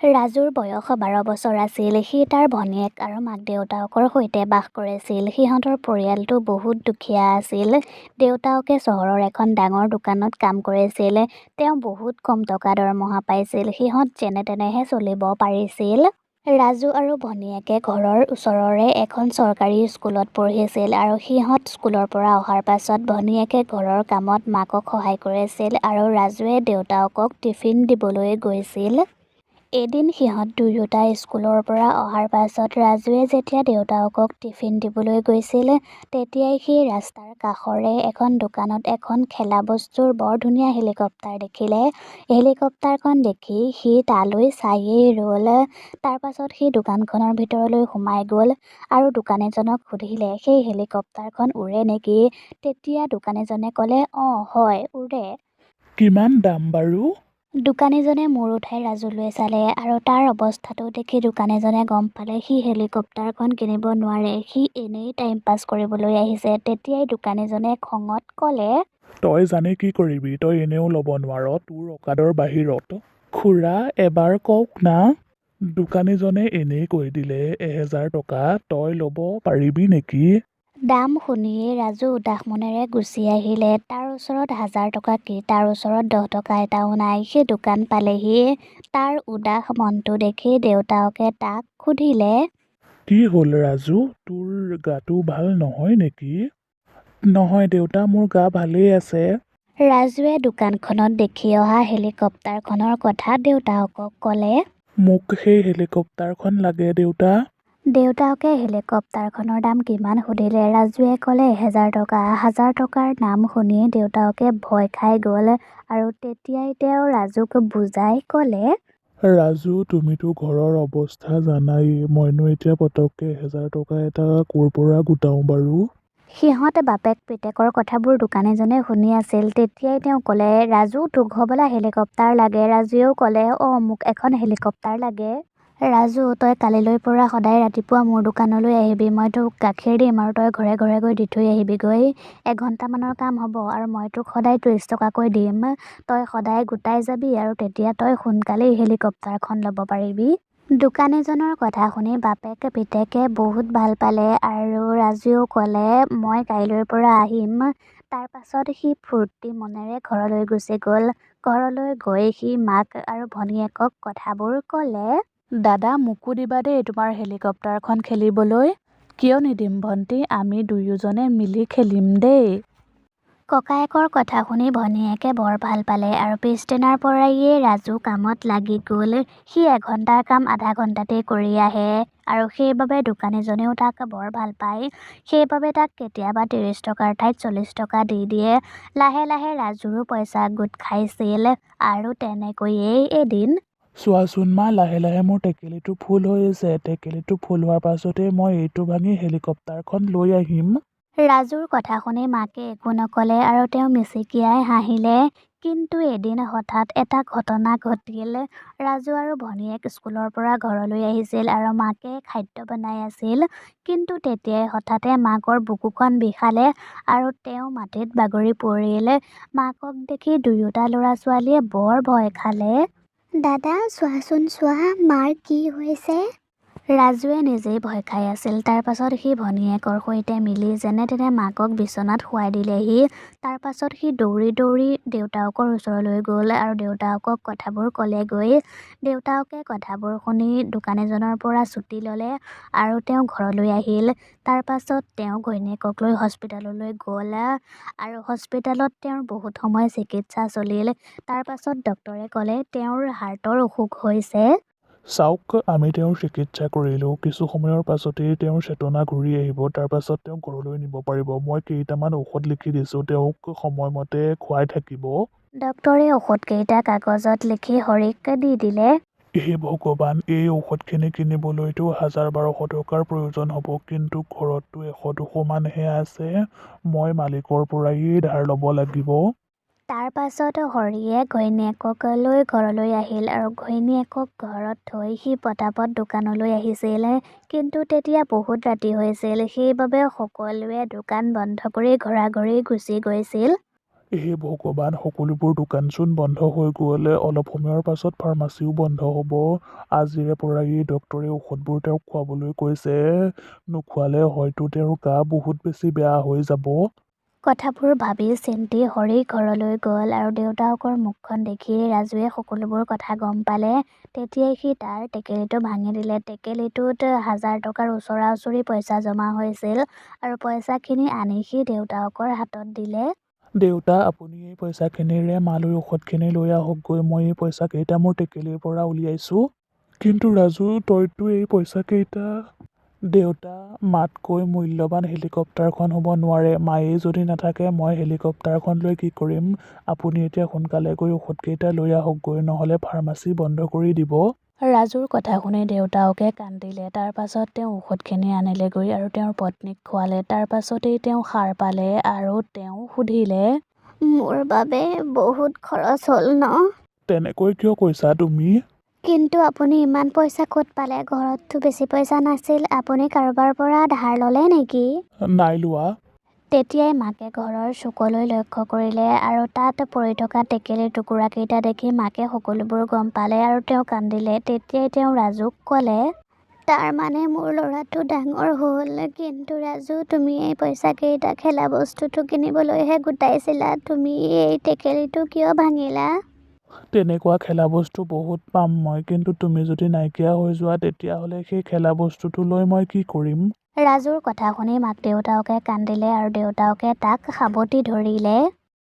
ৰাজুৰ বয়স ১২ বছৰ আছিল। সি তাৰ ভনীয়েক আৰু মাক-দেউতাকৰ সৈতে বাস কৰিছিল। সিহঁতৰ পৰিয়ালটো বহুত দুখীয়া আছিল। দেউতাকে চহৰৰ এখন ডাঙৰ দোকানত কাম কৰিছিল। তেওঁ বহুত কম টকা দৰমহা পাইছিল। সিহঁত যেনে-তেনেহে চলিব পাৰিছিল। ৰাজু আৰু ভনীয়েকে ঘৰৰ ওচৰৰে এখন চৰকাৰী স্কুলত পঢ়িছিল আৰু সিহঁত স্কুলৰ পৰা অহাৰ পাছত ভনীয়েকে ঘৰৰ কামত মাকক সহায় কৰিছিল আৰু ৰাজুৱে দেউতাকক টিফিন দিবলৈ গৈছিল। এদিন সিহঁত দুয়োটা স্কুলৰ পৰা অহাৰ পাছত ৰাজুৱে যেতিয়া দেউতাকক টিফিন দিবলৈ গৈছিল, তেতিয়াই সি ৰাস্তাৰ কাষৰে এখন দোকানত এখন খেলা বস্তুৰ বৰ ধুনীয়া হেলিকপ্টাৰ দেখিলে। হেলিকপ্টাৰখন দেখি সি তালৈ চায়েই ৰ'ল। তাৰ পাছত সি দোকানখনৰ ভিতৰলৈ সোমাই গ'ল আৰু দোকানীজনক সুধিলে, সেই হেলিকপ্টাৰখন উৰে নেকি? তেতিয়া দোকানীজনে ক'লে, "অঁ হয়, উৰে।" কিমান দাম বাৰু? দোকানীজনে মূৰ উঠাই ৰাজুলৈ চালে আৰু তাৰ অৱস্থাটো দেখি দোকানীজনে গম পালে সি হেলিকপ্টাৰখন কিনিব নোৱাৰে, সি এনেই টাইম পাছ কৰিবলৈ আহিছে। তেতিয়াই দোকানীজনে খঙত ক'লে, তই জানি কি কৰিবি? তই এনেও ল'ব নোৱাৰ, তোৰ অকাদৰ বাহিৰত। খুৰা, এবাৰ কওক না। দোকানীজনে এনেই কৈ দিলে, ১,০০০ টকা, তই ল'ব পাৰিবি নেকি? দাম শুনিয়েই ৰাজু উদাস মনেৰে গুচি আহিলে। তাৰ ওচৰত ১,০০০ টকা কি, তাৰ ওচৰত ১০ টকা এটাও নাই। সি দোকান পালেহি। তাৰ উদাস মনটো দেখি দেউতাকে তাক সুধিলে, কি হ'ল ৰাজু, তোৰ গাটো ভাল নহয় নেকি? নহয় দেউতা, মোৰ গা ভালেই আছে। ৰাজুৱে দোকানখনত দেখি অহা হেলিকপ্টাৰখনৰ কথা দেউতাকক ক'লে। মোক সেই হেলিকপ্টাৰখন লাগে দেউতা। দেউতাকে হেলিকপ্টাৰখনৰ দাম কিমান সুধিলে। ৰাজুৱে ক'লে ১,০০০ টকা। ১,০০০ টকাৰ নাম শুনি দেউতাকে ভয় খাই গ'ল আৰু তেতিয়াই তেওঁ ৰাজুক বুজাই ক'লে, ৰাজু, তুমিতো ঘৰৰ অৱস্থা জানাই, মইনো এতিয়া পতককে ১,০০০ টকা এটা ক'ৰ পৰা গোটাওঁ বাৰু? সিহঁত বাপেক পিতেকৰ কথাবোৰ দোকানীজনে শুনি আছিল। তেতিয়াই তেওঁ ক'লে, ৰাজু, তোক হ'বলা হেলিকপ্টাৰ লাগে। ৰাজুৱেও ক'লে, অঁ, মোক এখন হেলিকপ্টাৰ লাগে। ৰাজু, তই কালিলৈৰ পৰা সদায় ৰাতিপুৱা মোৰ দোকানলৈ আহিবি। মই তোক গাখীৰ দিম আৰু তই ঘৰে ঘৰে গৈ দি থৈ আহিবিগৈ। এঘণ্টামানৰ কাম হ'ব আৰু মই তোক সদায় ৩০ টকাকৈ দিম। তই সদায় গোটাই যাবি আৰু তেতিয়া তই সোনকালেই হেলিকপ্টাৰখন ল'ব পাৰিবি। দোকানীজনৰ কথা শুনি বাপেক পিতেকে বহুত ভাল পালে আৰু ৰাজুৱেও ক'লে, মই কাইলৈৰ পৰা আহিম। তাৰ পাছত সি ফূৰ্তি মনেৰে ঘৰলৈ গুচি গ'ল। ঘৰলৈ গৈ সি মাক আৰু ভনীয়েকক কথাবোৰ ক'লে। দাদা, মোকো দিবা দেই তোমাৰ হেলিকপ্টাৰখন খেলিবলৈ। কিয় নিদিম ভণ্টি, আমি দুয়োজনে মিলি খেলিম দেই। ককায়েকৰ কথা শুনি ভনীয়েকে বৰ ভাল পালে আৰু পিছদিনাৰ পৰাইয়ে ৰাজু কামত লাগি গ'ল। সি এঘণ্টাৰ কাম আধা ঘণ্টাতেই কৰি আহে আৰু সেইবাবে দোকানীজনেও তাক বৰ ভাল পায়। সেইবাবে তাক কেতিয়াবা ৩০ টকাৰ ঠাইত ৪০ টকা দি দিয়ে। লাহে লাহে ৰাজুৰো পইচা গোট খাইছিল আৰু তেনেকৈয়ে এদিন, চোৱাচোন মা, লাহে লাহে মোৰ টেকেলিটো ফুল হৈ আছে। টেকেলিটো ফুল হোৱাৰ পাছতে মই এইটো ভাঙি হেলিকপ্টাৰখন লৈ আহিম। ৰাজুৰ কথা শুনি মাকে একো নক'লে আৰু তেওঁ মিচিকিয়াই হাঁহিলে। কিন্তু এদিন হঠাৎ এটা ঘটনা ঘটিল। ৰাজু আৰু ভনীয়েক স্কুলৰ পৰা ঘৰলৈ আহিছিল আৰু মাকে খাদ্য বনাই আছিল। কিন্তু তেতিয়াই হঠাতে মাকৰ বুকুখন বিষালে আৰু তেওঁ মাটিত বাগৰি পৰিল। মাকক দেখি দুয়োটা ল'ৰা-ছোৱালীয়ে বৰ ভয় খালে। দাদা, চোৱাচোন চোৱা, মাৰ কি হৈছে? ৰাজুৱে নিজেই ভয় খাই আছিল। তাৰ পাছত সি ভনীয়েকৰ সৈতে মিলি যেনে তেনে মাকক বিচনাত শুৱাই দিলেহি। তাৰ পাছত সি দৌৰি দৌৰি দেউতাকৰ ওচৰলৈ গ'ল আৰু দেউতাকক কথাবোৰ ক'লেগৈ। দেউতাকে কথাবোৰ শুনি দোকানীজনৰ পৰা ছুটী ল'লে আৰু তেওঁ ঘৰলৈ আহিল। তাৰ পাছত তেওঁ ঘৈণীয়েকক লৈ হস্পিতাললৈ গ'ল আৰু হস্পিতালত তেওঁৰ বহুত সময় চিকিৎসা চলিল। তাৰ পাছত ডক্তৰে ক'লে তেওঁৰ হাৰ্টৰ অসুখ হৈছে। চাওক, আমি তেওঁৰ চিকিৎসা কৰিলোঁ। কিছু সময়ৰ পাছতেই তেওঁৰ চেতনা ঘূৰি আহিব। তাৰ পাছত তেওঁক ঘৰলৈ নিব পাৰিব। মই কেইটামান ঔষধ লিখি দিছোঁ, তেওঁক সময়মতে খুৱাই থাকিব। ডক্তৰে ঔষধকেইটা কাগজত লিখি হৰিক দি দিলে। হে ভগৱান, এই ঔষধখিনি কিনিবলৈতো ১,০০০-১,২০০ টকাৰ প্ৰয়োজন হ'ব। কিন্তু ঘৰততো ১০০-২০০ মানহে আছে। মই মালিকৰ পৰাই ধাৰ ল'ব লাগিব। তাৰ পাছত হৰিয়ে ঘৈণীয়েকক লৈ ঘৰলৈ আহিল আৰু ঘৈণীয়েকক ঘৰত থৈ সি পটাপট দোকানলৈ আহিছিল। কিন্তু তেতিয়া বহুত ৰাতি হৈছিল। সেইবাবে সকলোৱে দোকান বন্ধ কৰি ঘৰা-ঘৰি গুচি গৈছিল। হে ভগৱান, সকলোবোৰ দোকানচোন বন্ধ হৈ গ'ল। অলপ সময়ৰ পাছত ফাৰ্মাচীও বন্ধ হ'ব। আজিৰে পৰা এই ডক্তৰে ঔষধবোৰ তেওঁক খুৱাবলৈ কৈছে। নোখোৱালে হয়তো তেওঁৰ গা বহুত বেছি বেয়া হৈ যাব। কথাবোৰ ভাবি চিন্তি হৰি ঘৰলৈ গ'ল আৰু দেউতাকৰ মুখখন দেখি ৰাজুৱে সকলোবোৰ কথা গম পালে। তেতিয়াই সি তাৰ টেকেলিটো ভাঙি দিলে। টেকেলিটোত 1000 টকাৰ ওচৰা-ওচৰি পইচা জমা হৈছিল আৰু পইচাখিনি আনি সি দেউতাকৰ হাতত দিলে। দেউতা, আপুনি এই পইচাখিনিৰে মালৈ ঔষধখিনি লৈ আহকগৈ। মই এই পইচাকেইটা মোৰ টেকেলিৰ পৰা উলিয়াইছোঁ। কিন্তু ৰাজু, তইতো এই পইচাকেইটা। দেউতা, মাতকৈ মূল্যৱান হেলিকপ্টাৰখন হ'ব নোৱাৰে। মায়েই যদি নাথাকে মই হেলিকপ্টাৰখন লৈ কি কৰিম? আপুনি এতিয়া সোনকালে গৈ ঔষধকেইটা লৈ আহকগৈ, নহ'লে ফাৰ্মাচী বন্ধ কৰি দিব। ৰাজুৰ কথা শুনি দেউতাকে কান্দিলে। তাৰ পাছত তেওঁ ঔষধখিনি আনিলেগৈ আৰু তেওঁৰ পত্নীক খোৱালে। তাৰ পাছতেই তেওঁ সাৰ পালে আৰু তেওঁ সুধিলে, মোৰ বাবে বহুত খৰচ হ'ল ন? তেনেকৈ কিয় কৈছা তুমি? কিন্তু আপুনি ইমান পইচা ক'ত পালে? ঘৰততো বেছি পইচা নাছিল। আপুনি কাৰোবাৰ পৰা ধাৰ ল'লে নেকি? নাই লোৱা। তেতিয়াই মাকে ঘৰৰ চুকলৈ লক্ষ্য কৰিলে আৰু তাত পৰি থকা টেকেলিৰ টুকুৰাকেইটা দেখি মাকে সকলোবোৰ গম পালে আৰু তেওঁ কান্দিলে। তেতিয়াই তেওঁ ৰাজুক ক'লে, তাৰ মানে মোৰ ল'ৰাটো ডাঙৰ হ'ল। কিন্তু ৰাজু, তুমি এই পইচাকেইটা খেলা বস্তুটো কিনিবলৈহে গোটাইছিলা। তুমি এই টেকেলিটো কিয় ভাঙিলা? তেনেকুৱা খেলা বস্তু বহুত পাম মই, কিন্তু তুমি যদি নাইকিয়া হৈ যোৱা তেতিয়াহ'লে সেই খেলা বস্তুটো লৈ মই কি কৰিম? ৰাজুৰ কথা শুনি মাক দেউতাকে কান্দিলে আৰু দেউতাকে তাক সাবটি ধৰিলে।